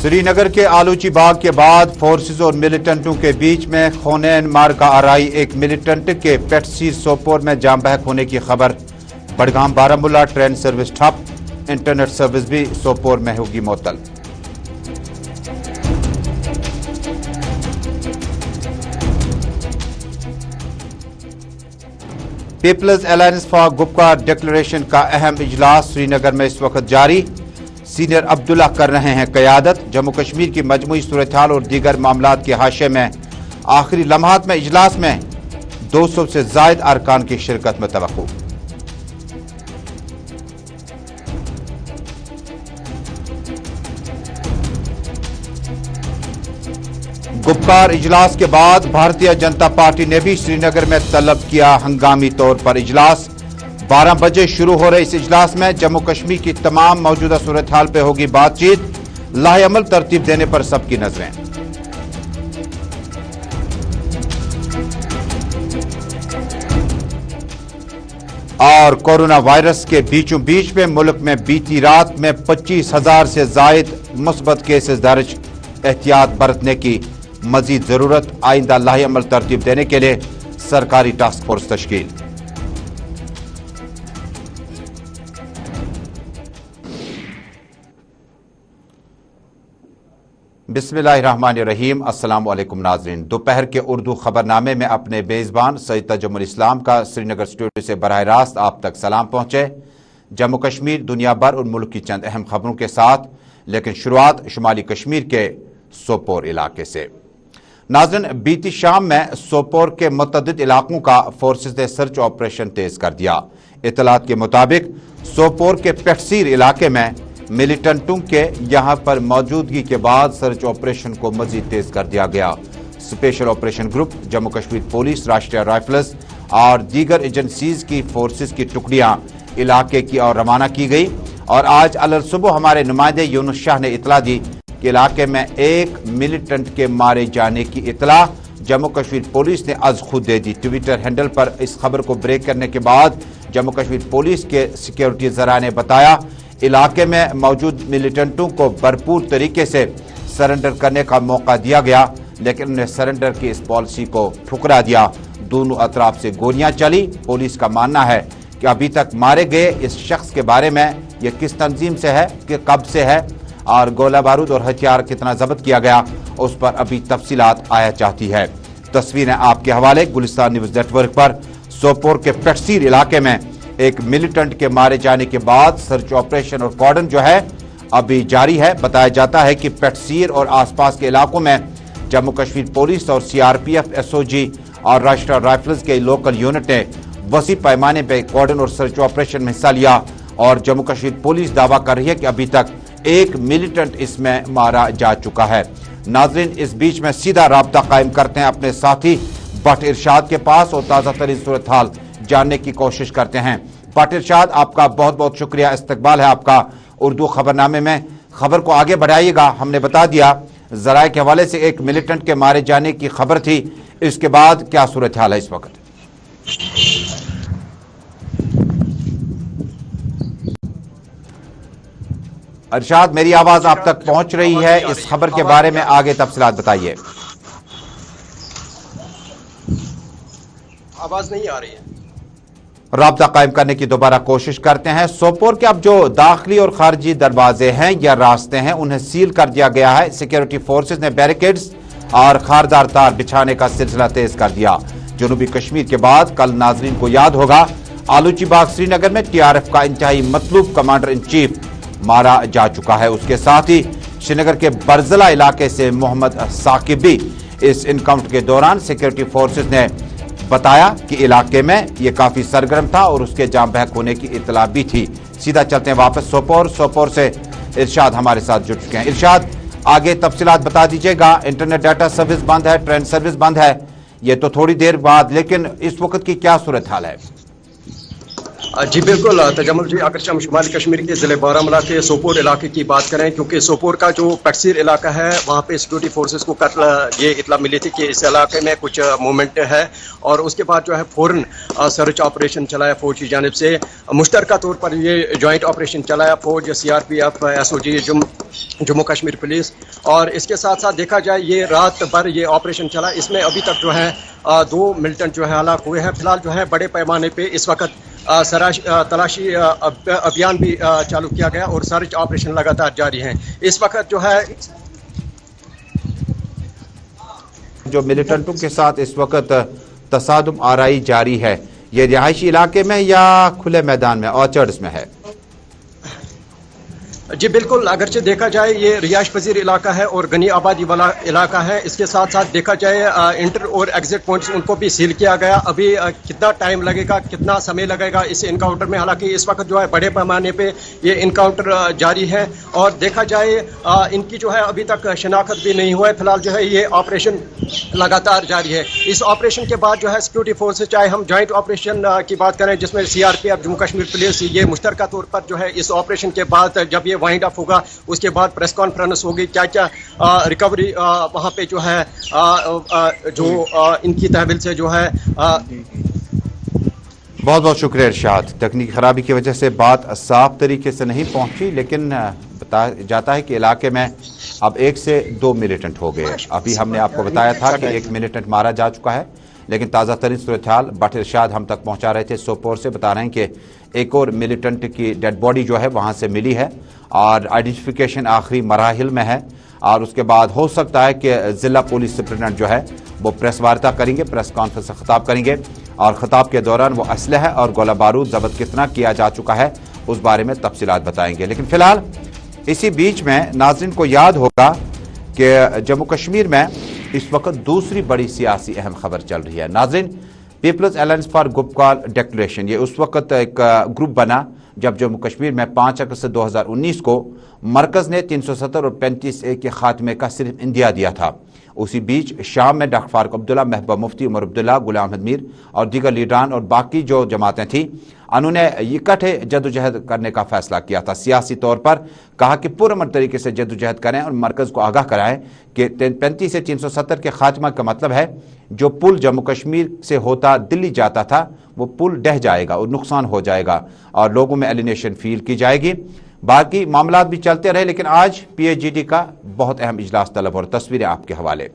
श्री नगर के आलूची बाग के बाद फोर्सेज और मिलिटेंटों के बीच में खूनेन मारका आराई। एक मिलिटेंट के पेटसीर सोपोर में जाम बहक होने की खबर। बडगाम बारामूला ट्रेन सर्विस ठप, इंटरनेट सर्विस भी सोपोर में होगी मुअत्तल। पीपल्स अलायंस फॉर गुपकार डिक्लेरेशन का अहम इजलास श्रीनगर में इस वक्त जारी। सीनियर अब्दुल्ला कर रहे हैं क़यादत। जम्मू कश्मीर की मजमूई सूरत-ए-हाल और दीगर मामलात के हाशिए में आखिरी लम्हात में इजलास में 200 से ज़ायद अरकान की शिरकत में तवक्को। गुपकार इजलास के बाद भारतीय जनता पार्टी ने भी श्रीनगर में तलब किया हंगामी तौर पर इजलास। 12 बजे शुरू हो रहे इस इजलास में जम्मू कश्मीर की तमाम मौजूदा सूरत-हाल पे होगी बातचीत। लाहेअमल तरतीब देने पर सबकी नजरें। और कोरोना वायरस के बीचों बीच में मुल्क में बीती रात में 25,000 से जायद मुस्बत केसेस दर्ज। एहतियात बरतने की मजीद जरूरत। आइंदा लाहेअमल तरतीब देने के लिए सरकारी टास्क फोर्स तश्कील। बिस्मिल्लाहिर्रहमानिर्रहीम। अस्सलाम वालेकुम नाज़रीन। दोपहर के उर्दू खबरनामे में अपने बेज़बान सैयद तजुमुल इस्लाम का श्रीनगर स्टूडियो से बराह रास्त आप तक सलाम पहुंचे। जम्मू कश्मीर, दुनिया भर और मुल्क की चंद अहम खबरों के साथ, लेकिन शुरुआत शुमाली कश्मीर के सोपोर इलाके से। नाज़रीन, बीती शाम में सोपोर के मुतअद्दिद इलाकों का फोर्सेज ने सर्च ऑपरेशन तेज कर दिया। इतलात के मुताबिक सोपोर के पेटसीर इलाके में मिलिटेंटों के यहां पर मौजूदगी के बाद सर्च ऑपरेशन को मजीद तेज कर दिया गया। Special operation group, Jammu Kashmir police, राष्ट्रीय राइफल्स और दीगर एजेंसीज की फोर्सेज की टुकड़ियां इलाके की ओर रवाना की गई। और आज अलर सुबह हमारे नुमाइंदे यूनुस शाह ने इतला दी कि इलाके में एक मिलिटेंट के मारे जाने की इतला जम्मू कश्मीर पुलिस ने आज खुद दे दी। ट्विटर हैंडल पर इस खबर को ब्रेक करने के बाद जम्मू कश्मीर पुलिस के सिक्योरिटी जरा ने बताया इलाके में मौजूद मिलिटेंटों को भरपूर तरीके से सरेंडर करने का मौका दिया गया, लेकिन उन्हें सरेंडर की इस पॉलिसी को ठुकरा दिया। दोनों अतराफ से गोलियां चली। पुलिस का मानना है कि अभी तक मारे गए इस शख्स के बारे में यह किस तंजीम से है, कि कब से है और गोला बारूद और हथियार कितना जब्त किया गया, उस पर अभी तफसीलात आया चाहती है। तस्वीरें आपके हवाले गुलिस्तान न्यूज नेटवर्क पर। सोपोर के पेटसीर इलाके में एक मिलिटेंट के मारे जाने के बाद सर्च ऑपरेशन और कॉर्डन जो है अभी जारी है। बताया जाता है कि पेटसीर और आसपास के इलाकों में जम्मू कश्मीर पुलिस और सीआरपीएफ, एसओजी और राष्ट्रीय राइफल्स के लोकल यूनिट ने वसी पैमाने पर कॉर्डन और सर्च ऑपरेशन में हिस्सा लिया। और जम्मू कश्मीर पुलिस दावा कर रही है कि अभी तक एक मिलिटेंट इसमें मारा जा चुका है। नाजरीन, इस बीच में सीधा राब्ता कायम करते हैं अपने साथी बट इरशाद के पास और ताज़ा तरीन सूरत हाल जानने की कोशिश करते हैं। बट इरशाद, आपका बहुत बहुत शुक्रिया, इस्तकबाल है आपका उर्दू खबरनामे में। खबर को आगे बढ़ाइएगा। हमने बता दिया जराए के हवाले से एक मिलिटेंट के मारे जाने की खबर थी, इसके बाद क्या सूरत हाल है इस वक्त? इरशाद, मेरी आवाज आप तक पहुंच रही है? इस खबर के बारे में आगे तफसीलात बताइए। आवाज नहीं आ रही है। राब्ता कायम करने की दोबारा कोशिश करते हैं। सोपोर के अब जो दाखिली और खारजी दरवाजे हैं या रास्ते हैं उन्हें सील कर दिया गया है। सिक्योरिटी फोर्सेज ने बैरिकेड्स और खारदार तार बिछाने का सिलसिला तेज कर दिया। जनूबी कश्मीर के बाद कल नाजरीन को याद होगा आलूची बाग श्रीनगर में टीआरएफ का इंतहाई मतलूब कमांडर इन चीफ मारा जा चुका है। उसके साथ ही श्रीनगर के बरजला इलाके से मोहम्मद साकिब भी इस इनकाउंटर के दौरान सिक्योरिटी फोर्सेज ने बताया कि इलाके में यह काफी सरगर्म था और उसके जाम बहक होने की इतला भी थी। सीधा चलते हैं वापस सोपोर। सोपोर से इरशाद हमारे साथ जुड़ चुके हैं। इरशाद, आगे तफसीलात बता दीजिएगा। इंटरनेट डाटा सर्विस बंद है, ट्रेन सर्विस बंद है, ये तो थोड़ी देर बाद, लेकिन इस वक्त की क्या सूरत हाल है? जी बिल्कुल तजम्मुल जी, अगर हम शुमाली कश्मीर के ज़िले बारामूला के सोपोर इलाके की बात करें, क्योंकि सोपोर का जो पेटसीर इलाका है वहाँ पे सिक्योरिटी फोर्सेस को ये इतला मिली थी कि इस इलाके में कुछ मूवमेंट है और उसके बाद जो है फ़ौरन सर्च ऑपरेशन चलाया फौज की जानिब से। मुश्तरका तौर पर ये जॉइंट ऑपरेशन चलाया फौज, CRPF, SOG, Jammu Kashmir police اور اس کے ساتھ ساتھ دیکھا جائے یہ رات بھر یہ آپریشن چلا، اس میں ابھی تک جو ہے 2 ملٹنٹ جو ہے ہلاک ہوئے ہیں. فی الحال جو ہے بڑے پیمانے پہ اس وقت تلاشی ابھیان بھی چالو کیا گیا اور سرچ آپریشن لگاتار جاری ہیں. اس وقت جو ہے جو ملیٹنٹوں کے ساتھ اس وقت تصادم آرائی جاری ہے، یہ رہائشی علاقے میں یا کھلے میدان میں آرچرڈز میں ہے؟ جی بالکل، اگرچہ دیکھا جائے یہ رہائش پذیر علاقہ ہے اور گھنی آبادی والا علاقہ ہے. اس کے ساتھ ساتھ دیکھا جائے انٹر اور ایگزٹ پوائنٹس ان کو بھی سیل کیا گیا. ابھی کتنا ٹائم لگے گا، کتنا سمے لگے گا اس انکاؤنٹر میں، حالانکہ اس وقت جو ہے بڑے پیمانے پہ یہ انکاؤنٹر جاری ہے. اور دیکھا جائے ان کی جو ہے ابھی تک شناخت بھی نہیں ہوا ہے. فی الحال جو ہے یہ آپریشن لگاتار جاری ہے. اس آپریشن کے بعد جو ہے سیکورٹی فورسز، چاہے ہم جوائنٹ آپریشن کی بات کریں جس میں CRPF جموں کشمیر پولیس، یہ مشترکہ طور پر جو ہے اس آپریشن کے بعد جب یہ وائنڈ اپ ہوگا اس کے بعد پریس کانفرنس ہوگی، کیا کیا ریکوری وہاں پہ جو ہے جو ان کی تحویل سے جو ہے. بہت بہت شکریہ ارشاد. تکنیکی خرابی کی وجہ سے بات صاف طریقے سے نہیں پہنچی، لیکن بتایا جاتا ہے کہ علاقے میں اب 1 سے 2 ملیٹنٹ ہو گئے. ابھی ہم نے آپ کو بتایا تھا کہ 1 ملیٹنٹ مارا جا چکا ہے، لیکن تازہ ترین صورتحال بٹ ارشاد ہم تک پہنچا رہے تھے سوپور سے، بتا رہے ہیں کہ ایک اور ملیٹنٹ کی ڈیڈ باڈی جو ہے وہاں سے ملی ہے اور آئیڈینٹیفیکیشن آخری مراحل میں ہے. اور اس کے بعد ہو سکتا ہے کہ ضلع پولیس سپرنٹنڈنٹ جو ہے وہ پریس وارتا کریں گے، پریس کانفرنس سے خطاب کریں گے، اور خطاب کے دوران وہ اسلحہ اور گولہ بارود ضبط کتنا کیا جا چکا ہے اس بارے میں تفصیلات بتائیں گے. لیکن فی الحال اسی بیچ میں ناظرین کو یاد ہوگا کہ جموں کشمیر میں اس وقت دوسری بڑی سیاسی اہم خبر چل رہی ہے. ناظرین، پیپلز الائنس فار گپکار ڈیکلریشن، یہ اس وقت ایک گروپ بنا جب جموں کشمیر میں 5 اگست 2019 کو مرکز نے 370 اور 35A کے خاتمے کا صرف اندیا دیا تھا. اسی بیچ شام میں ڈاکٹر فاروق عبداللہ، محبوبہ مفتی، عمر عبداللہ، غلام احمد میر اور دیگر لیڈران اور باقی جو جماعتیں تھیں انہوں نے اکٹھے جدوجہد کرنے کا فیصلہ کیا تھا. سیاسی طور پر کہا کہ پرامن طریقے سے جدوجہد کریں اور مرکز کو آگاہ کرائیں کہ 35 سے 370 کے خاتمہ کا مطلب ہے جو پل جموں کشمیر سے ہوتا دلی جاتا تھا وہ پل ڈہ جائے گا اور نقصان ہو جائے گا اور لوگوں میں الینیشن فیل کی جائے گی. باقی معاملات بھی چلتے رہے، لیکن آج PAGD کا بہت اہم اجلاس طلب اور تصویریں آپ کے حوالے.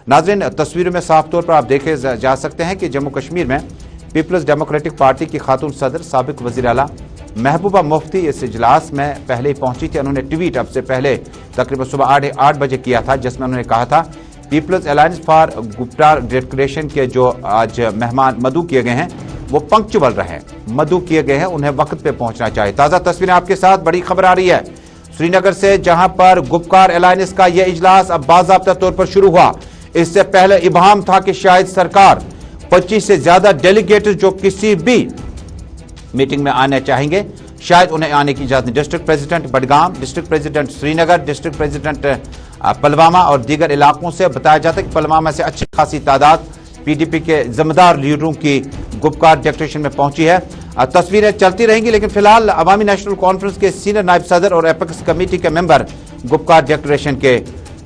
ناظرین، تصویروں میں صاف طور پر آپ دیکھے جا سکتے ہیں کہ جموں کشمیر میں پیپلز ڈیموکریٹک پارٹی کی خاتون صدر سابق وزیر اعلیٰ محبوبہ مفتی اس اجلاس میں پہلے ہی پہنچی تھی. انہوں نے ٹویٹ اب سے پہلے تقریباً صبح 8 بجے کیا تھا، جس میں انہوں نے کہا تھا پیپلز الائنس فار گپکار ڈیکلریشن کے جو آج مہمان مدعو کیے گئے ہیں وہ پنکچول رہے، مدعو کیے گئے ہیں، انہیں وقت پہ پہنچنا چاہیے. تازہ تصویریں آپ کے ساتھ، بڑی خبر آ رہی ہے سری نگر سے، جہاں پر گپکار الائنس کا یہ اجلاس اب باضابطہ طور پر شروع ہوا. اس سے پہلے ابہام تھا کہ شاید سرکار 25 سے زیادہ ڈیلیگیٹس جو کسی بھی میٹنگ میں آنے چاہیں گے شاید انہیں آنے کی اجازت نہیں. District president Budgam, district president Srinagar, district president Pulwama اور دیگر علاقوں سے بتایا جاتا ہے کہ پلوامہ سے اچھی خاصی تعداد PDP کے ذمہ دار لیڈروں کی گپکار ڈیکلریشن میں پہنچی ہے. تصویریں چلتی رہیں گی، لیکن فی الحال عوامی نیشنل کانفرنس کے سینئر نائب صدر اور ایپیکس کمیٹی کے ممبر گپکار ڈیکلریشن کے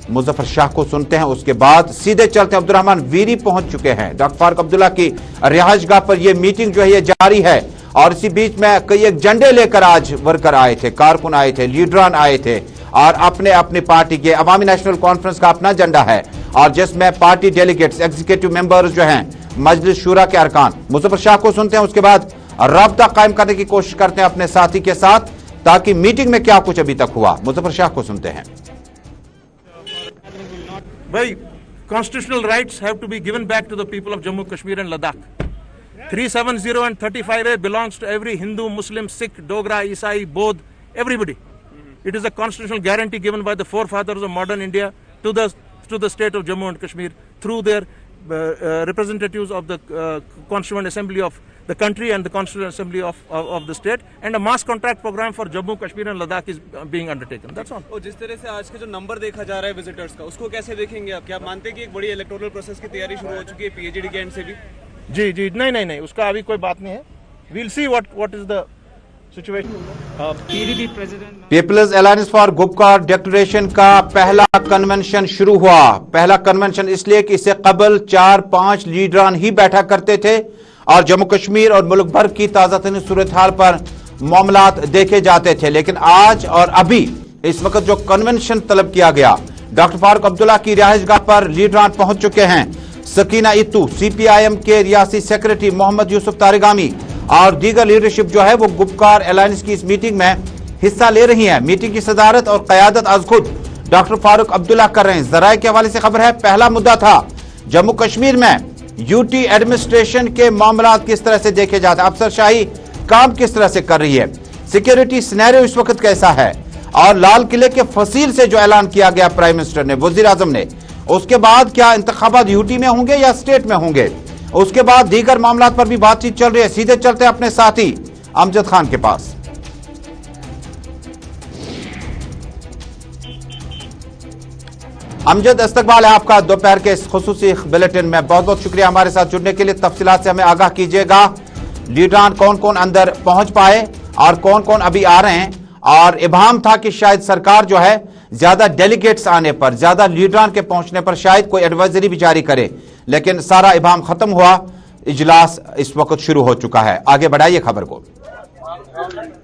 مظفر شاہ کو سنتے ہیں. اس کے بعد سیدھے چلتے ہیں، عبدالرحمان ویری پہنچ چکے ہیں. ڈاکٹر فاروق عبداللہ کی رہائش گاہ پر یہ میٹنگ جو ہے یہ جاری ہے، اور اسی بیچ میں کئی ایک جھنڈے لے کر آج ورکر آئے تھے، کارکن آئے تھے، لیڈران آئے تھے، اور اپنے اپنی پارٹی کے عوامی نیشنل کانفرنس کا اپنا جھنڈا ہے، اور جس میں پارٹی ڈیلیگیٹس، ایگزیکٹو ممبرز جو ہیں، مجلس شورا کے ارکان. مظفر شاہ کو سنتے ہیں، اس کے بعد رابطہ قائم کرنے کی کوشش کرتے ہیں اپنے ساتھی کے ساتھ تاکہ میٹنگ میں کیا کچھ ابھی تک ہوا. مظفر شاہ کو سنتے ہیں. Why constitutional rights have to be given back to the people of Jammu, Kashmir and Ladakh. 370 and 35A belongs to every Hindu, Muslim, Sikh, Dogra, Isai, Bodh, everybody. It is a constitutional guarantee given by the forefathers of modern India to the state of Jammu and Kashmir through their representatives of the Constituent Assembly of the country and the Constituent Assembly of the state, and a mass contract program for Jammu, Kashmir and Ladakh is being undertaken. That's all. اور جس طرح سے آج کا جو number دیکھا جا رہا ہے وزٹرز کا، اس کو کیسے دیکھیں گے آپ؟ کیا مانتے ہیں کہ ایک بڑی الیکٹورل پروسیس کی تیاری شروع ہو چکی ہے PAGD کے اینڈ سے بھی؟ جی نہیں اس کا ابھی کوئی بات نہیں ہے. We'll see what is the situation. People's Alliance for Gupkar Declaration کا پہلا کنونشن شروع ہوا. پہلا کنونشن اس لیے کہ اس سے قبل 4-5 لیڈران ہی بیٹھا کرتے تھے اور جموں کشمیر اور ملک بھر کی تازہ ترین صورتحال پر معاملات دیکھے جاتے تھے. لیکن آج اور ابھی اس وقت جو کنونشن طلب کیا گیا डॉक्टर फारूक अब्दुल्ला की रिहाइशगाह पर लीडरान पहुंच चुके हैं। सकीना इत्तू, CPIM के रियासी सेक्रेटरी मोहम्मद यूसुफ तारिगामी और दीगर लीडरशिप जो है वो गुपकार अलायंस की इस मीटिंग में हिस्सा ले रही है। मीटिंग की सदारत और क़यादत आज खुद डॉक्टर फारूक अब्दुल्ला कर रहे हैं। ज़राए के हवाले से खबर है, पहला मुद्दा था जम्मू कश्मीर में यूटी एडमिनिस्ट्रेशन के मामलात किस तरह से देखे जाते हैं, अफसरशाही काम किस तरह से कर रही है, सिक्योरिटी सिनेरियो इस वक्त कैसा है, और लाल किले के फसील से जो ऐलान किया गया प्राइम मिनिस्टर ने, वजीर आजम ने, उसके बाद क्या इंतखाबात यूटी में होंगे या स्टेट में होंगे, उसके बाद दीगर मामलात पर भी बातचीत चल रही है। सीधे चलते हैं अपने साथी अमजद खान के पास। अमजद, इस्तकबाल है आपका दोपहर के इस खुसूसी बुलेटिन में। बहुत बहुत शुक्रिया हमारे साथ जुड़ने के लिए। तफसीलात से हमें आगाह कीजिएगा, लीडरान कौन कौन अंदर पहुंच पाए और कौन कौन अभी आ रहे हैं। और इबाम था कि शायद सरकार जो है ज्यादा डेलीगेट्स आने पर, ज्यादा लीडरान के पहुंचने पर शायद कोई एडवाइजरी भी जारी करे, लेकिन सारा इबाम खत्म हुआ, इजलास इस वक्त शुरू हो चुका है। आगे बढ़ाइए खबर को।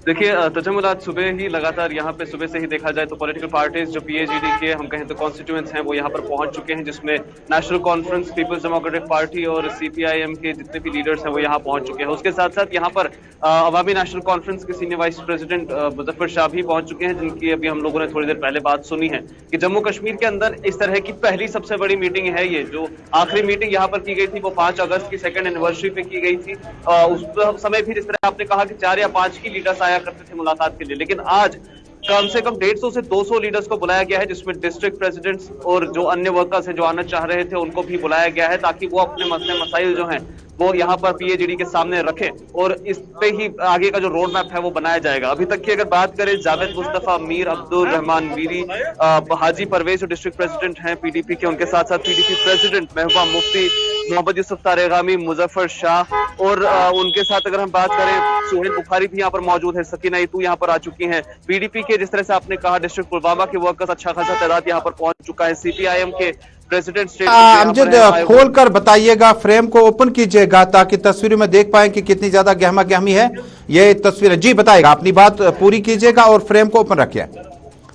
देखिए तजम्मुल आज सुबह ही लगातार यहाँ पे सुबह से ही देखा जाए तो पॉलिटिकल पार्टीज जो PAGD के हम कहें तो कॉन्स्टिट्यूएंट्स हैं वो यहाँ पर पहुंच चुके हैं, जिसमें नेशनल कॉन्फ्रेंस, पीपल्स डेमोक्रेटिक पार्टी और CPIM के जितने भी लीडर्स हैं वो यहाँ पहुंच चुके हैं। उसके साथ साथ यहाँ पर अवामी नेशनल कॉन्फ्रेंस के senior vice president Muzaffar Shah भी पहुंच चुके हैं, जिनकी अभी हम लोगों ने थोड़ी देर पहले बात सुनी है कि जम्मू कश्मीर के अंदर इस तरह की पहली सबसे बड़ी मीटिंग है ये। जो आखिरी मीटिंग यहाँ पर की गई थी वो 5 अगस्त की 2nd एनिवर्सरी पे की गई थी। उस समय भी जिस तरह आपने कहा कि 4 या 5 की लीडर्स आया करते थे मुलाकात के लिए, लेकिन आज कम से कम 150 से 200 लीडर्स को बुलाया गया है, जिसमें डिस्ट्रिक्ट प्रेसिडेंट्स और जो अन्य वर्कर्स हैं जो आना चाह रहे थे उनको भी बुलाया गया है, ताकि वो अपने मसले मसाइल जो हैं वो यहाँ पर PAGD के सामने रखें और इस पे ही आगे का जो रोड मैप है वो बनाया जाएगा। अभी तक की अगर बात करें, जावेद मुस्तफा, मीर अब्दुल रहमान मीरी, हाजी परवेज जो डिस्ट्रिक्ट प्रेसिडेंट हैं PDP के, उनके साथ साथ PDP प्रेसिडेंट महबूबा मुफ्ती, मोहम्मद यूसुफ तारिगामी, मुजफ्फर शाह और उनके साथ अगर हम बात करें सुहेल बुखारी भी यहाँ पर मौजूद है, सकीना इत्तू यहाँ पर आ चुकी हैं। PDP के जिस तरह से आपने कहा डिस्ट्रिक्ट पुलवामा के वर्कर्स अच्छा खासा तादाद यहाँ पर पहुंच चुका है। CPIM के प्रेसिडेंट स्टेट अमजद खोल कर बताइएगा, फ्रेम को ओपन कीजिएगा ताकि तस्वीरों में देख पाएं कि कितनी ज्यादा गहमा गहमी है ये तस्वीर। जी बताइएगा, अपनी बात पूरी कीजिएगा और फ्रेम को ओपन रखिए।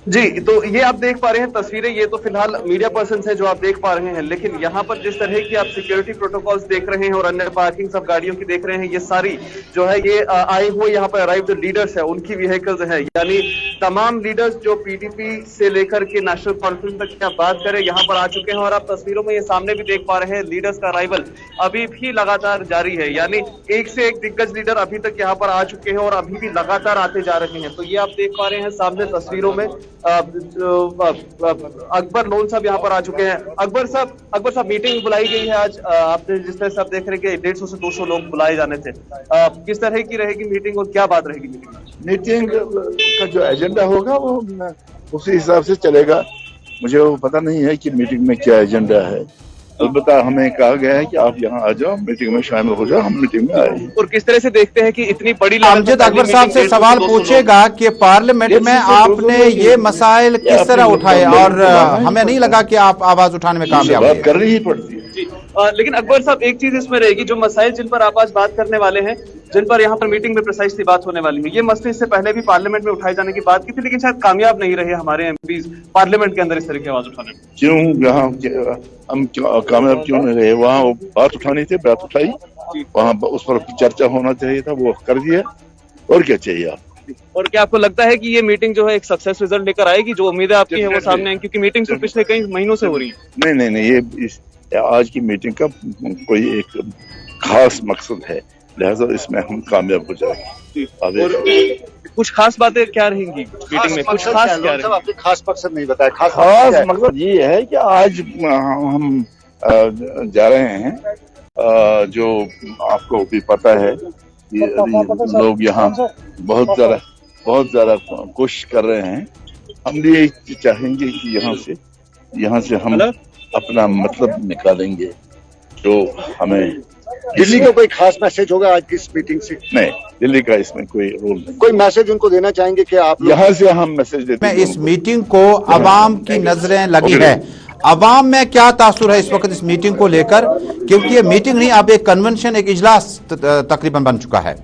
जी, तो ये आप देख पा रहे हैं तस्वीरें, ये तो फिलहाल मीडिया पर्सन हैं जो आप देख पा रहे हैं, लेकिन यहाँ पर जिस तरह की आप सिक्योरिटी प्रोटोकॉल्स देख रहे हैं और अन्य पार्किंग सब गाड़ियों की देख रहे हैं, ये सारी जो है ये आए हुए यहाँ पर अराइव जो लीडर्स है उनकी व्हीकल्स है, यानी तमाम लीडर्स जो PDP से लेकर के नेशनल कॉन्फ्रेंस तक की आप बात करें यहाँ पर आ चुके हैं। और आप तस्वीरों में ये सामने भी देख पा रहे हैं लीडर्स का अराइवल अभी भी लगातार जारी है, यानी एक से एक दिग्गज लीडर अभी तक यहाँ पर आ चुके हैं और अभी भी लगातार आते जा रहे हैं। तो ये आप देख पा रहे हैं सामने तस्वीरों में अकबर लोन साहब यहाँ पर आ चुके हैं। अकबर साहब मीटिंग बुलाई गई है आज, आपने जिस तरह से आप देख रहे हैं कि 150 से 200 लोग बुलाए जाने थे, किस तरह की रहेगी मीटिंग और क्या बात रहेगी मीटिंग का जो एजेंडा होगा वो उसी हिसाब से चलेगा। मुझे वो पता नहीं है कि मीटिंग में क्या एजेंडा है, अलबत्ता हमें कहा गया है कि आप यहाँ आ जाओ, मीटिंग में शामिल हो जाओ। हम मीटिंग में आए। और किस तरह से देखते हैं कि इतनी बड़ी अमजद अकबर साहब से सवाल पूछेगा कि पार्लियामेंट में आपने ये मसाइल किस तरह उठाए और हमें नहीं लगा कि आप आवाज उठाने में कामयाब बात करनी ही पड़ती है। लेकिन अकबर साहब एक चीज इसमें रहेगी, जो मसाइल जिन पर आप आज बात करने वाले हैं, जिन पर यहाँ पर मीटिंग में प्रिसाइसली बात होने वाली है, ये मसले इससे पहले भी पार्लियामेंट में उठाए जाने की बात की थी, लेकिन शायद कामयाब नहीं रहे हमारे MPs पार्लियामेंट के अंदर इस तरह की आवाज उठाने में। क्यों यहाँ हम कामयाब क्यों नहीं रहे? वहाँ बात उठानी थी, बात उठाई, वहाँ उस पर चर्चा होना चाहिए था, वो कर दिया। और क्या चाहिए आप? और क्या आपको लगता है कि ये मीटिंग जो है एक सक्सेस रिजल्ट लेकर आएगी? जो उम्मीदें आपकी हैं वो सामने आएंगी, क्योंकि मीटिंग तो पिछले कई महीनों से हो रही है। नहीं, ये आज की मीटिंग का कोई एक खास मकसद है, लिहाजा इसमें हम कामयाब हो जाएंगे। कुछ खास बातें क्या रहेंगी मीटिंग में? कुछ खास क्या रहेगी? आपने खास मकसद नहीं बताया। खास मकसद ये है कि आज हम जा रहे हैं, जो आपको भी पता है कि लोग यहाँ बहुत ज्यादा कोशिश कर रहे हैं। हम ये चाहेंगे कि यहाँ से हम अपना मतलब निकालेंगे जो हमें। दिल्ली को कोई खास मैसेज होगा आज की इस मीटिंग से? नहीं, दिल्ली का इसमें कोई रोल नहीं। कोई मैसेज उनको देना चाहेंगे कि आप यहाँ से हम मैसेज देते हैं। इस मीटिंग को अवाम की नजरें लगी है, अवाम में क्या तासुर है इस वक्त इस मीटिंग को लेकर, क्योंकि ये मीटिंग नहीं अब एक कन्वेंशन, एक इजलास तकरीबन बन चुका है।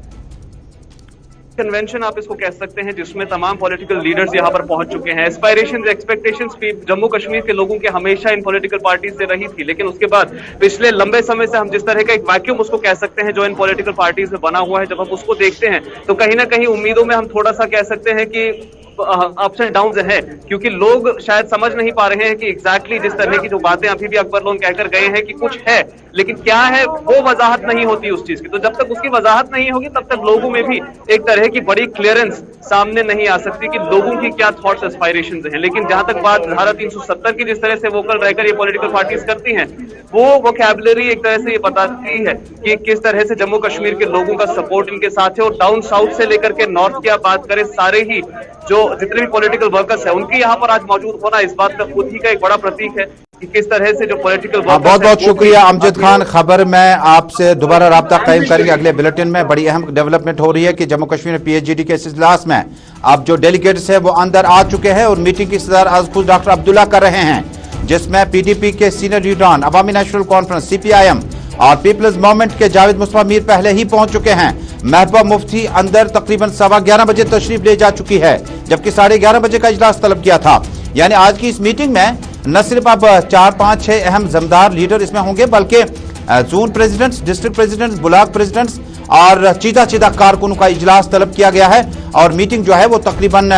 कन्वेंशन आप इसको कह सकते हैं, जिसमें तमाम पॉलिटिकल लीडर्स यहाँ पर पहुंच चुके हैं। एस्पायरेशंस, एक्सपेक्टेशंस जम्मू कश्मीर के लोगों के हमेशा इन पॉलिटिकल पार्टी से रही थी, लेकिन उसके बाद पिछले लंबे समय से हम जिस तरह का एक वैक्यूम उसको कह सकते हैं जो इन पॉलिटिकल पार्टीज में बना हुआ है, जब हम उसको देखते हैं तो कहीं ना कहीं उम्मीदों में हम थोड़ा सा कह सकते हैं कि अप्स एंड डाउन्स हैं, क्योंकि लोग शायद समझ नहीं पा रहे हैं कि एग्जैक्टली जिस तरह की जो बातें अभी भी अकबर लोग कहकर गए हैं कि कुछ है, लेकिन क्या है वो वजाहत नहीं होती उस चीज की। तो जब तक उसकी वजाहत नहीं होगी तब तक लोगों में भी एक तरह की बड़ी क्लियरेंस सामने नहीं आ सकती कि लोगों की क्या थॉट्स एस्पायरेशंस हैं। लेकिन जहां तक बात धारा 370 की जिस तरह से वोकल रहकर ये पॉलिटिकल पार्टीज करती हैं, वो वोकैबुलरी एक तरह से ये बताती है कि किस तरह से जम्मू कश्मीर के लोगों का सपोर्ट इनके साथ है। और डाउन साउथ से लेकर के नॉर्थ की आप बात करें, सारे ही जो जितने भी पॉलिटिकल वर्कर्स हैं उनके यहाँ पर आज मौजूद होना इस बात का खुद ही का एक बड़ा प्रतीक है कि किस तरह से जो पॉलिटिकल वर्कर्स बहुत बहुत शुक्रिया अमजद खान। खबर में आपसे दोबारा राब्ता कायम करेंगे अगले बुलेटिन में। बड़ी अहम डेवलपमेंट हो रही है कि जम्मू कश्मीर में पीएचडी के इस इजलास में अब जो डेलीगेट्स है वो अंदर आ चुके हैं और मीटिंग की सदारत आज खुद डॉक्टर अब्दुल्ला कर रहे हैं, जिसमें पीडीपी के सीनियर लीडरान, अवामी नेशनल कॉन्फ्रेंस सीपीआईएम और पीपल्स मूवमेंट के जावेद मुस्तफा मीर पहले ही पहुंच चुके हैं। महबूबा मुफ्ती अंदर तकरीबन 11:15 बजे तशरीफ ले जा चुकी है, जबकि 11:30 बजे का इजलास तलब किया था। यानी आज की इस मीटिंग में न सिर्फ अब 4, 5, 6 अहम जमदार लीडर इसमें होंगे, बल्कि zone presidents, district presidents, block presidents और चीता कारकुनों का इजलास तलब किया गया है। और मीटिंग जो है वो तकरीबन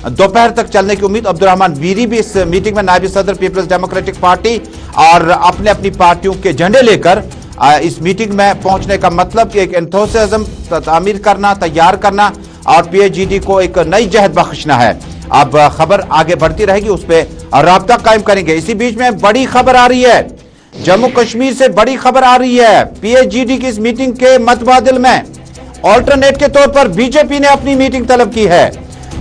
दोपहर तक चलने की उम्मीद। अब्दुर्रहमान वीरी भी इस मीटिंग में नायब सदर पीपल्स डेमोक्रेटिक पार्टी और अपने अपनी पार्टियों के झंडे लेकर इस मीटिंग में पहुंचने का मतलब कि एक एंथुसियाज्म तामीर करना, तैयार करना और पीएचडी को एक नई जहद बख्शना है। अब खबर आगे बढ़ती रहेगी, उस पर राब्ता कायम करेंगे। इसी बीच में बड़ी खबर आ रही है, जम्मू कश्मीर से बड़ी खबर आ रही है। पीएचडी की इस मीटिंग के मतबादिल में ऑल्टरनेट के तौर पर बीजेपी ने अपनी मीटिंग तलब की है।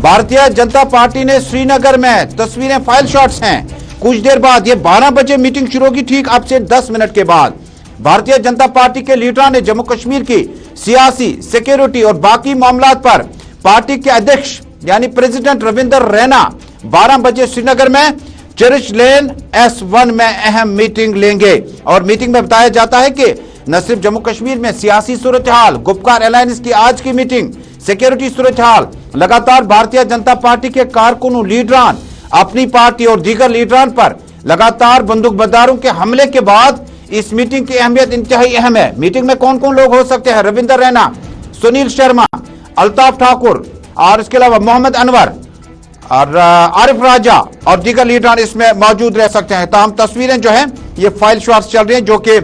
भारतीय जनता पार्टी ने श्रीनगर में, तस्वीरें फाइल शॉट्स हैं, कुछ देर बाद ये 12 बजे मीटिंग शुरू होगी, ठीक अब से 10 मिनट के बाद भारतीय जनता पार्टी के लीडरान ने जम्मू कश्मीर की सियासी, सिक्योरिटी और बाकी मामलात पर पार्टी के अध्यक्ष यानी प्रेसिडेंट रविंदर रैना 12 बजे श्रीनगर में चर्च लेन S1 में अहम मीटिंग लेंगे। और मीटिंग में बताया जाता है कि न सिर्फ जम्मू कश्मीर में सियासी सूरत हाल, गुपकार अलायंस की आज की मीटिंग, सिक्योरिटी सूरत हाल, लगातार भारतीय जनता पार्टी के कारकुनों, लीडरान अपनी पार्टी और दीगर लीडरान पर लगातार बंदूकबरदारों के हमले के बाद इस मीटिंग की अहमियत इंतहाई अहम है। मीटिंग में कौन कौन लोग हो सकते हैं? रविंदर रैना, सुनील शर्मा, अल्ताफ ठाकुर और इसके अलावा मोहम्मद अनवर और आरिफ राजा और दीगर लीडरान इसमें मौजूद रह सकते हैं। तमाम तस्वीरें जो हैं ये फाइल शॉट्स चल रही हैं, जो कि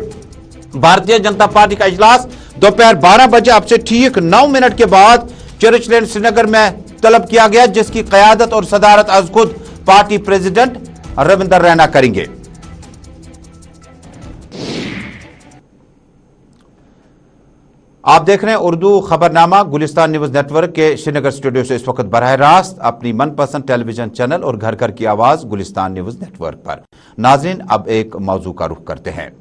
भारतीय जनता पार्टी का इजलास दोपहर 12 बजे अब से ठीक 9 मिनट के बाद चर्च लेन श्रीनगर में तलब किया गया, जिसकी क़यादत और सदारत आज खुद पार्टी प्रेसिडेंट रविंदर रैना करेंगे। आप देख रहे हैं उर्दू खबरनामा गुलिस्तान न्यूज नेटवर्क के श्रीनगर स्टूडियो से इस वक्त बराह रास्त अपनी मनपसंद टेलीविजन चैनल और घर घर की आवाज गुलिस्तान न्यूज नेटवर्क पर। नाज़रीन, अब एक मौजू का रुख करते हैं।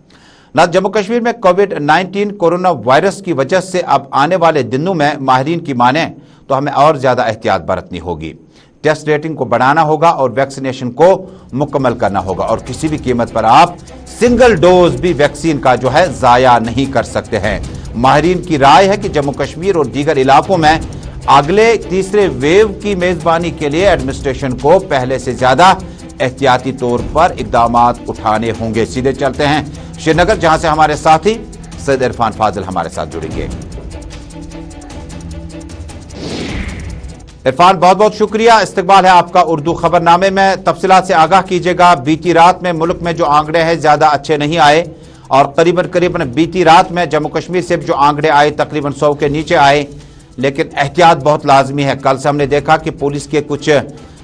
जम्मू कश्मीर में कोविड-19 कोरोना वायरस की वजह से अब आने वाले दिनों में माहिरीन की माने तो हमें और ज्यादा एहतियात बरतनी होगी। टेस्ट रेटिंग को बढ़ाना होगा और वैक्सीनेशन को मुकम्मल करना होगा और किसी भी कीमत पर आप सिंगल डोज भी वैक्सीन का जो है जाया नहीं कर सकते हैं। माहिरीन की राय है कि जम्मू कश्मीर और दीगर इलाकों में अगले तीसरे वेव की मेजबानी के लिए एडमिनिस्ट्रेशन को पहले से ज्यादा एहतियाती तौर पर इकदामात उठाने होंगे। सीधे चलते हैं श्रीनगर, जहां से हमारे साथी सैयद इरफान फाजिल हमारे साथ जुड़ेंगे। इरफान, बहुत बहुत शुक्रिया, इस्तकबाल है आपका उर्दू खबरनामे में। तफसीलात से आगाह कीजिएगा। बीती रात में मुल्क में जो आंकड़े हैं ज्यादा अच्छे नहीं आए और करीबन बीती रात में जम्मू कश्मीर से जो आंकड़े आए तकरीबन 100 के नीचे आए, लेकिन एहतियात बहुत लाजमी है। कल से हमने देखा कि पुलिस के कुछ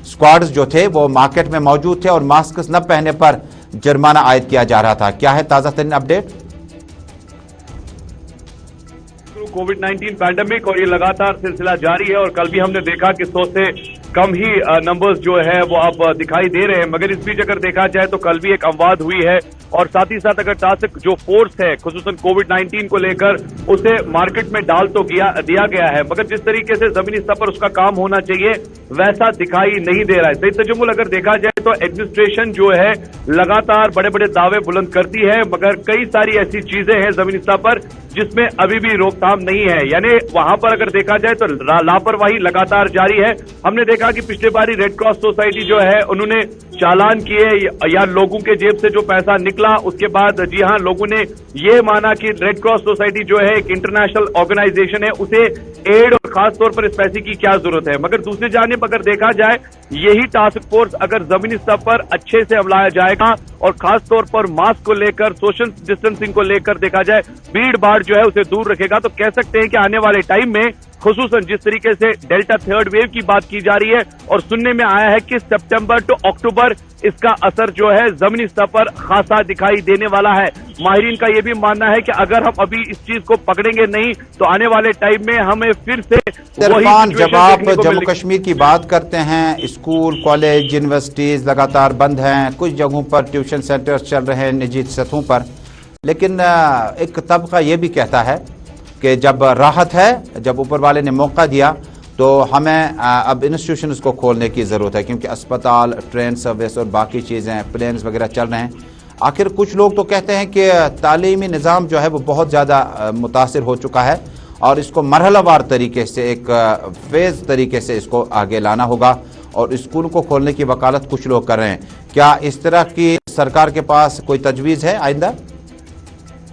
स्क्वाड्स जो थे वो मार्केट में मौजूद थे और मास्क न पहनने पर जुर्माना आयद किया जा रहा था। क्या है ताजा तरीन अपडेट? कोविड-19 पैंडेमिक और ये लगातार सिलसिला जारी है और कल भी हमने देखा कि 100 से कम ही नंबर्स जो है वो अब दिखाई दे रहे हैं। मगर इस बीच अगर देखा जाए तो कल भी एक अमवात हुई है और साथ ही साथ अगर टास्क जो फोर्स है खुसूसन कोविड-19 को लेकर उसे मार्केट में डाल तो दिया गया है, मगर जिस तरीके से जमीनी स्तर पर उसका काम होना चाहिए वैसा दिखाई नहीं दे रहा है। सईद तजम्मुल, अगर देखा जाए तो एडमिनिस्ट्रेशन जो है लगातार बड़े बड़े दावे बुलंद करती है, मगर कई सारी ऐसी चीजें हैं जमीनी स्तर पर जिसमें अभी भी रोकथाम नहीं है। यानी वहां पर अगर देखा जाए तो लापरवाही लगातार जारी है। हमने देखा कि पिछले बारी रेड क्रॉस सोसाइटी जो है उन्होंने चालान किए या लोगों के जेब से जो पैसा निकला उसके बाद जी हां लोगों ने ये माना कि रेड क्रॉस सोसाइटी जो है एक इंटरनेशनल ऑर्गेनाइजेशन है, उसे एड और खास तौर पर इस पैसे की क्या जरूरत है। मगर दूसरी जानिब अगर देखा जाए यही टास्क फोर्स अगर जमीनी स्तर पर अच्छे से अमलाया जाएगा और खास तौर पर मास्क को लेकर सोशल डिस्टेंसिंग को लेकर देखा जाए भीड़ भाड़ जो है उसे दूर रखेगा तो कह सकते हैं कि आने वाले टाइम में खुसूसन जिस तरीके से डेल्टा थर्ड वेव की बात की जा रही है और सुनने में आया है कि सितंबर टू अक्टूबर इसका असर जो है जमीनी स्तर पर खासा दिखाई देने वाला है। माहिरीन का यह भी मानना है कि अगर हम अभी इस चीज को पकड़ेंगे नहीं तो आने वाले टाइम में हमें फिर से इरफान, जब आप जम्मू कश्मीर की बात करते हैं, स्कूल कॉलेज यूनिवर्सिटीज लगातार बंद हैं, कुछ जगहों पर ट्यूशन सेंटर्स चल रहे हैं निजी सतहों पर, लेकिन एक तबका ये भी कहता है कि जब राहत है, जब ऊपर वाले ने मौका दिया तो हमें अब इंस्टीट्यूशंस को खोलने की ज़रूरत है क्योंकि अस्पताल, ट्रेन सर्विस और बाकी चीज़ें, प्लेन्स वगैरह चल रहे हैं। आखिर कुछ लोग तो कहते हैं कि तालीमी निज़ाम जो है वो बहुत ज़्यादा मुतासिर हो चुका है और इसको मरहलावार तरीके से, एक फेज़ तरीके से इसको आगे लाना होगा और स्कूल को खोलने की वकालत कुछ लोग कर रहे हैं। क्या इस तरह की सरकार के पास कोई तजवीज़ है आइंदा?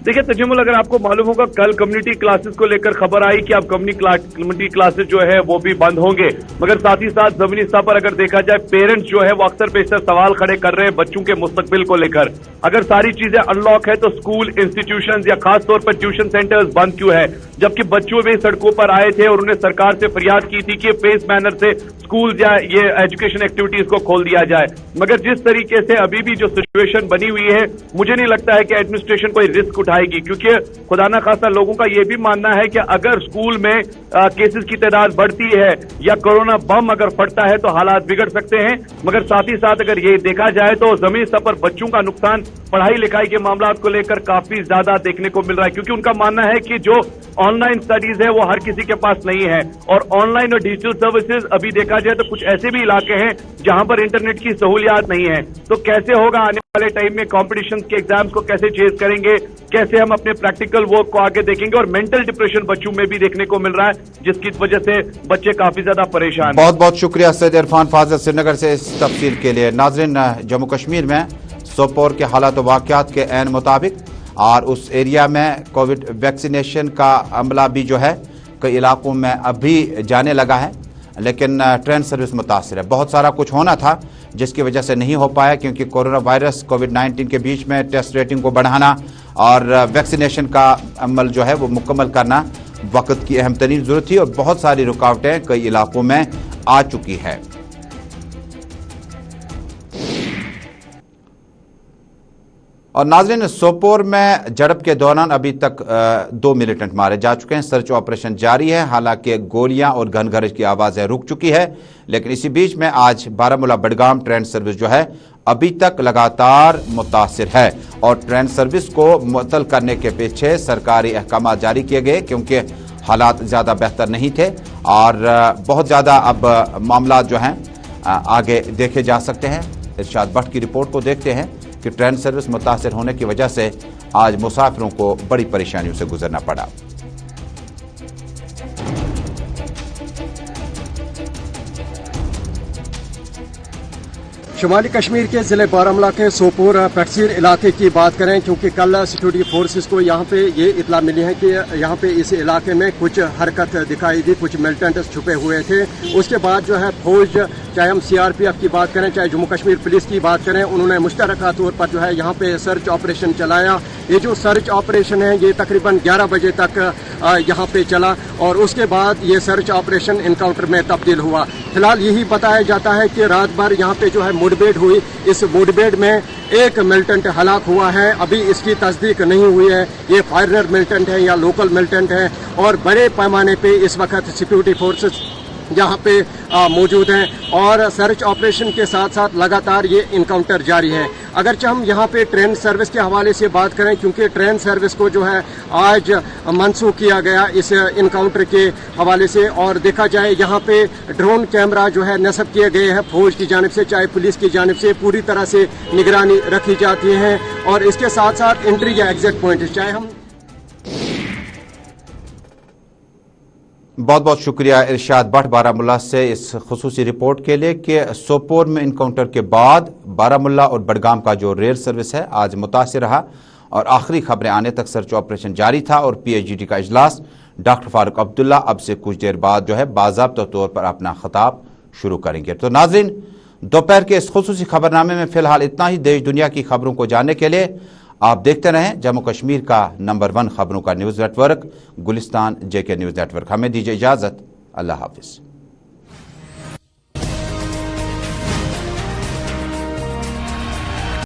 देखिए तजम्मुल, अगर आपको मालूम होगा कल कम्युनिटी क्लासेस को लेकर खबर आई कि अब कम्युनिटी क्लासेस जो है वो भी बंद होंगे, मगर साथ ही साथ जमीनी स्तर पर अगर देखा जाए पेरेंट्स जो है वो अक्सर पेशतर सवाल खड़े कर रहे हैं बच्चों के मुस्तकबिल को लेकर। अगर सारी चीजें अनलॉक है तो स्कूल, इंस्टीट्यूशंस या खास तौर पर ट्यूशन सेंटर्स बंद क्यों है, जबकि बच्चों भी सड़कों पर आए थे और उन्होंने सरकार से फरियाद की थी कि फेस मैनर से स्कूल या ये एजुकेशन एक्टिविटीज को खोल दिया जाए। मगर जिस तरीके से अभी भी जो सिचुएशन बनी हुई है मुझे नहीं लगता है कि एडमिनिस्ट्रेशन कोई रिस्क उठाएगी, क्योंकि खुदा ना खासा लोगों का यह भी मानना है कि अगर स्कूल में केसेस की तादाद बढ़ती है या कोरोना बम अगर फटता है तो हालात बिगड़ सकते हैं। मगर साथ ही साथ अगर ये देखा जाए तो जमीनी स्तर पर बच्चों का नुकसान पढ़ाई लिखाई के मामलों को लेकर काफी ज्यादा देखने को मिल रहा है, क्योंकि उनका मानना है कि जो ऑनलाइन स्टडीज है वो हर किसी के पास नहीं है और ऑनलाइन और डिजिटल सर्विसेज अभी देखा जाए तो कुछ ऐसे भी इलाके हैं जहां पर इंटरनेट की सहूलियात नहीं है। तो कैसे होगा आने वाले टाइम में, कॉम्पिटिशन के एग्जाम्स को कैसे चेज करेंगे, कैसे हम अपने प्रैक्टिकल वर्क को आगे देखेंगे, और मेंटल डिप्रेशन बच्चों में भी देखने को मिल रहा है जिसकी वजह से बच्चे काफी ज्यादा परेशान। बहुत बहुत शुक्रिया सैयद इरफान फाजिल श्रीनगर से इस तफसील के लिए। नाज़रीन, जम्मू कश्मीर में सोपोर के हालात व वाक़यात के ऐन मुताबिक और उस एरिया में कोविड वैक्सीनेशन का अमला भी जो है कई इलाकों में अभी जाने लगा है, लेकिन ट्रेन सर्विस मुतासर है। बहुत सारा कुछ होना था जिसकी वजह से नहीं हो पाया, क्योंकि कोरोना वायरस कोविड-19 के बीच में टेस्ट रेटिंग को बढ़ाना और वैक्सीनेशन का अमल जो है वो मुकम्मल करना वक्त की अहम तरीन ज़रूरत थी और बहुत सारी रुकावटें कई इलाकों में आ चुकी है। और नाज़रीन, सोपोर में झड़प के दौरान अभी तक 2 मिलिटेंट मारे जा चुके हैं। सर्च ऑपरेशन जारी है, हालांकि गोलियां और घनघरज की आवाज़ें रुक चुकी है, लेकिन इसी बीच में आज बारामूला बडगाम ट्रेन सर्विस जो है अभी तक लगातार मुतासिर है और ट्रेन सर्विस को मुअत्तल करने के पीछे सरकारी अहकाम जारी किए गए, क्योंकि हालात ज़्यादा बेहतर नहीं थे और बहुत ज़्यादा अब मामला जो हैं आगे देखे जा सकते हैं। इरशाद भट्ट की रिपोर्ट को देखते हैं कि ट्रेन सर्विस मुतासिर होने की वजह से आज मुसाफिरों को बड़ी परेशानियों से गुजरना पड़ा। शुमाली कश्मीर के ज़िले बारामूला के सोपोर पैक्सीर इलाके की बात करें, क्योंकि कल सिक्योरिटी फोर्सेस को यहाँ पे ये इतला मिली है कि यहाँ पे इस इलाके में कुछ हरकत दिखाई दी, कुछ मिलिटेंट्स छुपे हुए थे। उसके बाद जो है फौज, चाहे हम सीआरपीएफ की बात करें, चाहे जम्मू कश्मीर पुलिस की बात करें, उन्होंने मुश्तरका तौर पर जो है यहाँ पे सर्च ऑपरेशन चलाया। ये जो सर्च ऑपरेशन है ये तकरीबन 11 बजे तक यहाँ पे चला और उसके बाद ये सर्च ऑपरेशन इनकाउंटर में तब्दील हुआ। फिलहाल यही बताया जाता है कि रात भर यहाँ पे जो है मुठभेड़ हुई। इस मुठभेड़ में एक मिलिटेंट हलाक हुआ है, अभी इसकी तस्दीक नहीं हुई है ये फॉरेनर मिलिटेंट है या लोकल मिलिटेंट है। और बड़े पैमाने पे इस वक्त सिक्योरिटी फोर्सेस यहाँ पे मौजूद हैं और सर्च ऑपरेशन के साथ साथ लगातार ये इनकाउंटर जारी है। अगरचे हम यहाँ पे ट्रेन सर्विस के हवाले से बात करें, क्योंकि ट्रेन सर्विस को जो है आज मनसूख किया गया इस इनकाउंटर के हवाले से, और देखा जाए यहाँ पे ड्रोन कैमरा जो है नस्ब किए गए हैं फौज की जानिब से, चाहे पुलिस की जानिब से पूरी तरह से निगरानी रखी जाती है। और इसके साथ साथ एंट्री या एग्जिट पॉइंट, चाहे हम बहुत बहुत शुक्रिया इरशाद भट्ट बारामुल्ला से इस खुसूसी रिपोर्ट के लिए कि सोपोर में इनकाउंटर के बाद बारामुल्ला और बडगाम का जो रेल सर्विस है आज मुतासिर रहा और आखिरी खबरें आने तक सर्च ऑपरेशन जारी था और PIGD का इजलास डॉक्टर फारूक अब्दुल्ला अब से कुछ देर बाद जो है बाज़ाब्ता तौर पर अपना खिताब शुरू करेंगे। तो नाज़रीन, दोपहर के इस खुसूसी खबरनामे में फिलहाल इतना ही। देश दुनिया की खबरों को जानने के लिए आप देखते रहें जम्मू कश्मीर का नंबर 1 खबरों का news network Gulistan JK news network. हमें दीजिए इजाज़त। अल्लाह हाफिज़।